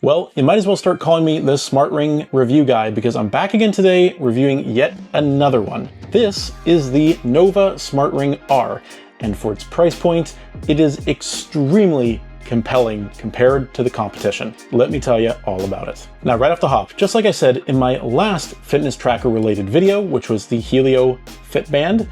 Well, you might as well start calling me the Smart Ring review guy because I'm back again today reviewing yet another one. This is the Nova Smart Ring R, and for its price point, it is extremely compelling compared to the competition. Let me tell you all about it. Now, right off the hop, just like I said in my last fitness tracker related video, which was the Helio Fitband,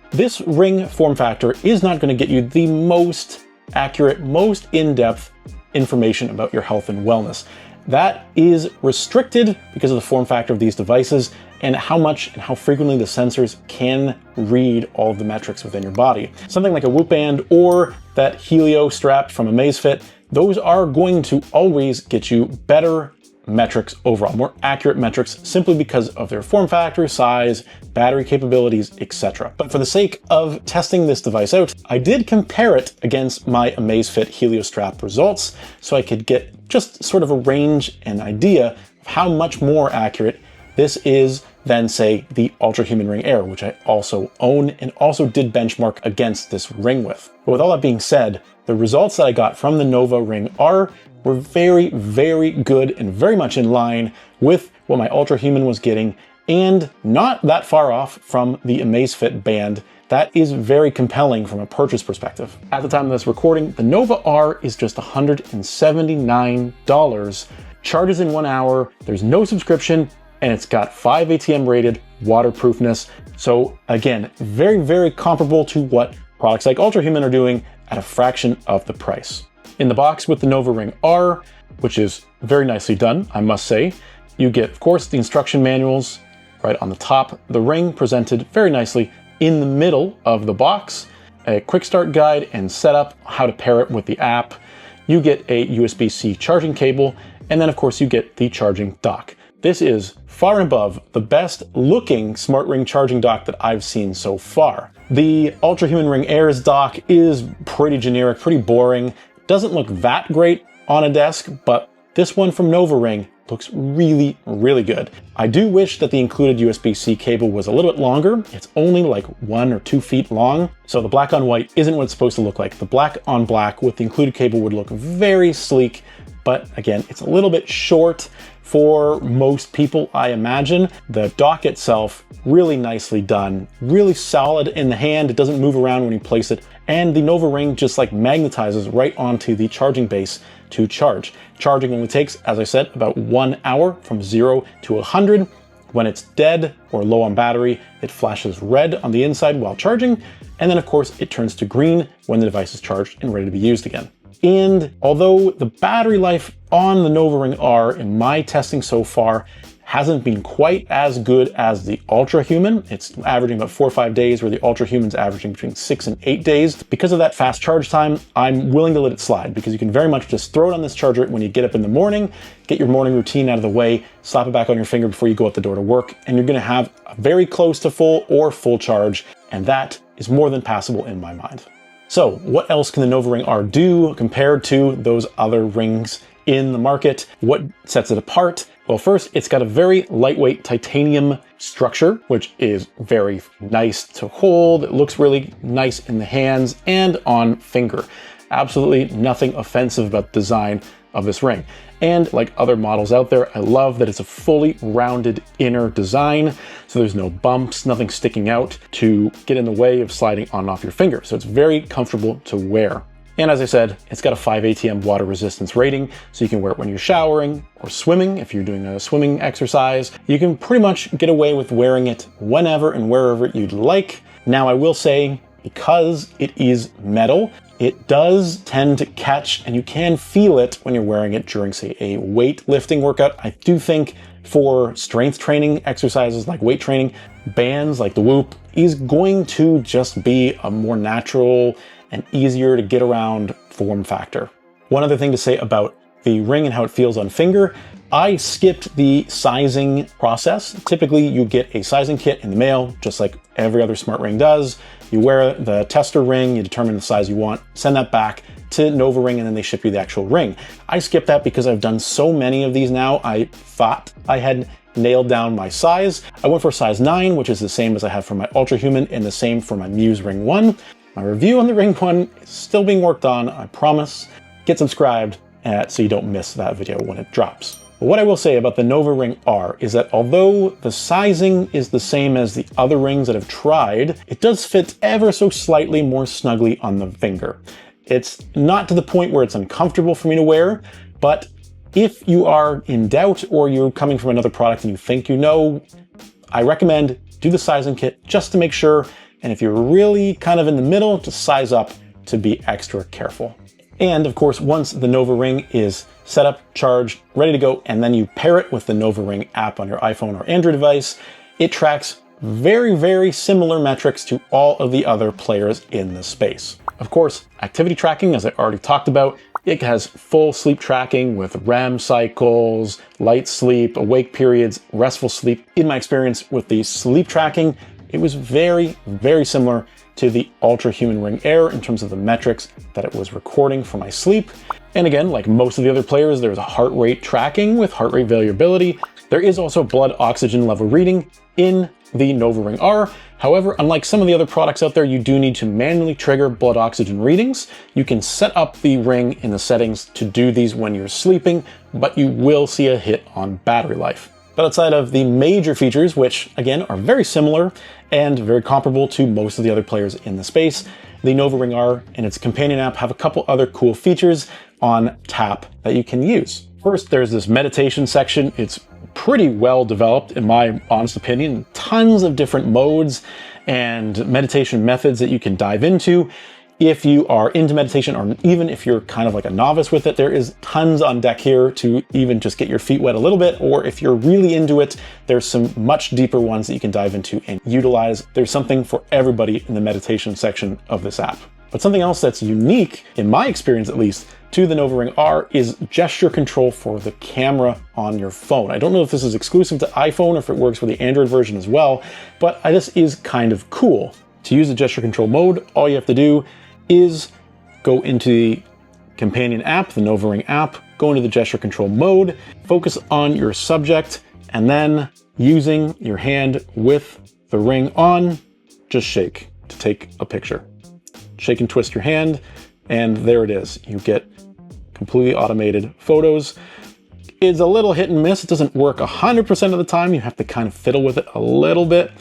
this ring form factor is not going to get you the most accurate, most in-depth information about your health and wellness. That is restricted because of the form factor of these devices and how much and how frequently the sensors can read all of the metrics within your body. Something like a Whoop Band or that Helio strap from Amazfit, those are going to always get you better metrics overall, more accurate metrics simply because of their form factor, size, battery capabilities, etc. But for the sake of testing this device out, I did compare it against my Amazfit Helio strap results so I could get just sort of a range and idea of how much more accurate this is than, say, the Ultra Human Ring Air, which I also own and also did benchmark against this ring with. But with all that being said, the results that I got from the Nova Ring R were very, very good and very much in line with what my Ultra Human was getting and not that far off from the Amazfit Band. That is very compelling from a purchase perspective. At the time of this recording, the Nova R is just $179, charges in 1 hour, there's no subscription, and it's got 5 ATM rated waterproofness. So again, very, very comparable to what products like Ultra Human are doing at a fraction of the price. In the box with the Nova Ring R, which is very nicely done, I must say, you get, of course, the instruction manuals right on the top, the ring presented very nicely in the middle of the box, a quick start guide and setup, how to pair it with the app. You get a USB-C charging cable, and then of course you get the charging dock. This is far and above the best looking smart ring charging dock that I've seen so far. The Ultra Human Ring Air's dock is pretty generic, pretty boring. Doesn't look that great on a desk, but this one from Nova Ring looks really, really good. I do wish that the included USB-C cable was a little bit longer. It's only like 1 or 2 feet long, so the black on white isn't what it's supposed to look like. The black on black with the included cable would look very sleek, but again, it's a little bit short for most people, I imagine. The dock itself, really nicely done, really solid in the hand. It doesn't move around when you place it. And the Nova Ring just like magnetizes right onto the charging base to charge. Charging only takes, as I said, about 1 hour from 0 to 100. When it's dead or low on battery, it flashes red on the inside while charging. And then of course it turns to green when the device is charged and ready to be used again. And although the battery life on the Nova Ring R in my testing so far hasn't been quite as good as the Ultra Human, it's averaging about 4 or 5 days, where the Ultra Human's averaging between 6 and 8 days. Because of that fast charge time, I'm willing to let it slide because you can very much just throw it on this charger when you get up in the morning, get your morning routine out of the way, slap it back on your finger before you go out the door to work, and you're gonna have a very close to full or full charge, and that is more than passable in my mind. So what else can the Nova Ring R do compared to those other rings in the market? What sets it apart? Well, first, it's got a very lightweight titanium structure, which is very nice to hold. It looks really nice in the hands and on finger. Absolutely nothing offensive about the design of this ring. And like other models out there, I love that it's a fully rounded inner design, so there's no bumps, nothing sticking out to get in the way of sliding on and off your finger. So it's very comfortable to wear. And as I said, it's got a 5 ATM water resistance rating, so you can wear it when you're showering or swimming. If you're doing a swimming exercise, you can pretty much get away with wearing it whenever and wherever you'd like. Now, I will say, because it is metal, it does tend to catch, and you can feel it when you're wearing it during, say, a weightlifting workout. I do think for strength training exercises like weight training, bands like the Whoop is going to just be a more natural and easier to get around form factor. One other thing to say about the ring and how it feels on finger, I skipped the sizing process. Typically you get a sizing kit in the mail, just like every other smart ring does. You wear the tester ring, you determine the size you want, send that back to Nova Ring, and then they ship you the actual ring. I skipped that because I've done so many of these now, I thought I had nailed down my size. I went for a size 9, which is the same as I have for my Ultra Human and the same for my Muse Ring 1. My review on the Ring 1 is still being worked on, I promise. Get subscribed so you don't miss that video when it drops. But what I will say about the Nova Ring R is that although the sizing is the same as the other rings that I've tried, it does fit ever so slightly more snugly on the finger. It's not to the point where it's uncomfortable for me to wear, but if you are in doubt or you're coming from another product and you think you know, I recommend do the sizing kit just to make sure. And if you're really kind of in the middle, just size up to be extra careful. And of course, once the Nova Ring is set up, charged, ready to go, and then you pair it with the Nova Ring app on your iPhone or Android device, it tracks very, very similar metrics to all of the other players in the space. Of course, activity tracking, as I already talked about, it has full sleep tracking with REM cycles, light sleep, awake periods, restful sleep. In my experience with the sleep tracking, it was very, very similar to the Ultra Human Ring Air in terms of the metrics that it was recording for my sleep. And again, like most of the other players, there's a heart rate tracking with heart rate variability. There is also blood oxygen level reading in the Nova Ring R. However, unlike some of the other products out there, you do need to manually trigger blood oxygen readings. You can set up the ring in the settings to do these when you're sleeping, but you will see a hit on battery life. But outside of the major features, which again are very similar and very comparable to most of the other players in the space, the Nova Ring R and its companion app have a couple other cool features on tap that you can use. First, there's this meditation section. It's pretty well developed, in my honest opinion. Tons of different modes and meditation methods that you can dive into. If you are into meditation, or even if you're kind of like a novice with it, there is tons on deck here to even just get your feet wet a little bit. Or if you're really into it, there's some much deeper ones that you can dive into and utilize. There's something for everybody in the meditation section of this app. But something else that's unique, in my experience at least, to the Nova Ring R is gesture control for the camera on your phone. I don't know if this is exclusive to iPhone or if it works for the Android version as well, but this is kind of cool. To use the gesture control mode, all you have to do is go into the companion app, the Nova Ring app, go into the gesture control mode, focus on your subject, and then using your hand with the ring on, just shake to take a picture. Shake and twist your hand, and there it is. You get completely automated photos. It's a little hit and miss. It doesn't work 100% of the time. You have to kind of fiddle with it a little bit,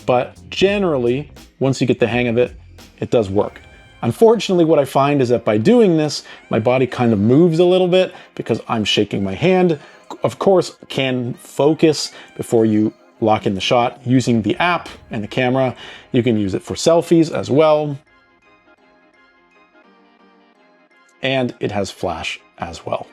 but generally, once you get the hang of it, it does work. Unfortunately, what I find is that by doing this, my body kind of moves a little bit because I'm shaking my hand. Of course, can focus before you lock in the shot using the app and the camera. You can use it for selfies as well. And it has flash as well.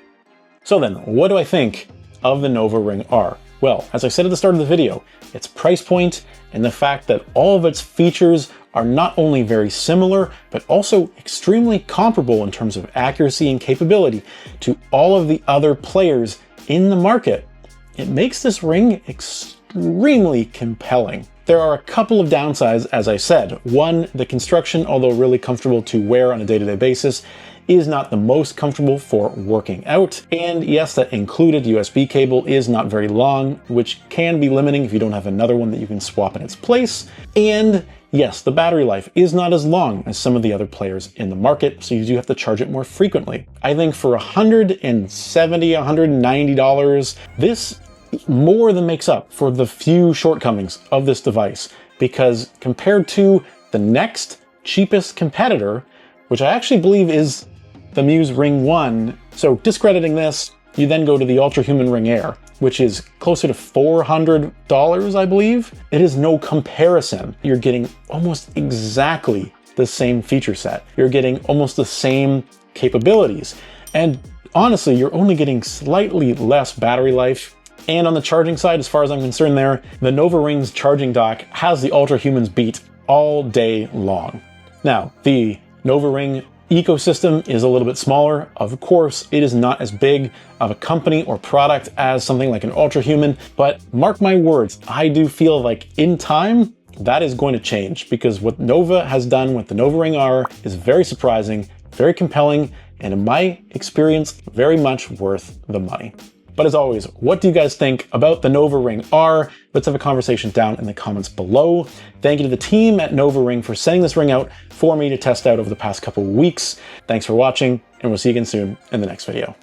So then, what do I think of the Nova Ring R? Well, as I said at the start of the video, its price point and the fact that all of its features are not only very similar, but also extremely comparable in terms of accuracy and capability to all of the other players in the market, it makes this ring extremely compelling. There are a couple of downsides, as I said. One, the construction, although really comfortable to wear on a day-to-day basis, is not the most comfortable for working out. And yes, that included USB cable is not very long, which can be limiting if you don't have another one that you can swap in its place. And yes, the battery life is not as long as some of the other players in the market, so you do have to charge it more frequently. I think for $170, $190, this more than makes up for the few shortcomings of this device, because compared to the next cheapest competitor, which I actually believe is the Muse Ring 1, so discrediting this, you then go to the Ultra Human Ring Air, which is closer to $400, I believe. It is no comparison. You're getting almost exactly the same feature set. You're getting almost the same capabilities. And honestly, you're only getting slightly less battery life. And on the charging side, as far as I'm concerned there, the Nova Ring's charging dock has the Ultra Humans beat all day long. Now, the Nova Ring ecosystem is a little bit smaller. Of course, it is not as big of a company or product as something like an Ultra Human, but mark my words, I do feel like in time, that is going to change, because what Nova has done with the Nova Ring R is very surprising, very compelling, and in my experience, very much worth the money. But as always, what do you guys think about the Nova Ring R? Let's have a conversation down in the comments below. Thank you to the team at Nova Ring for sending this ring out for me to test out over the past couple of weeks. Thanks for watching, and we'll see you again soon in the next video.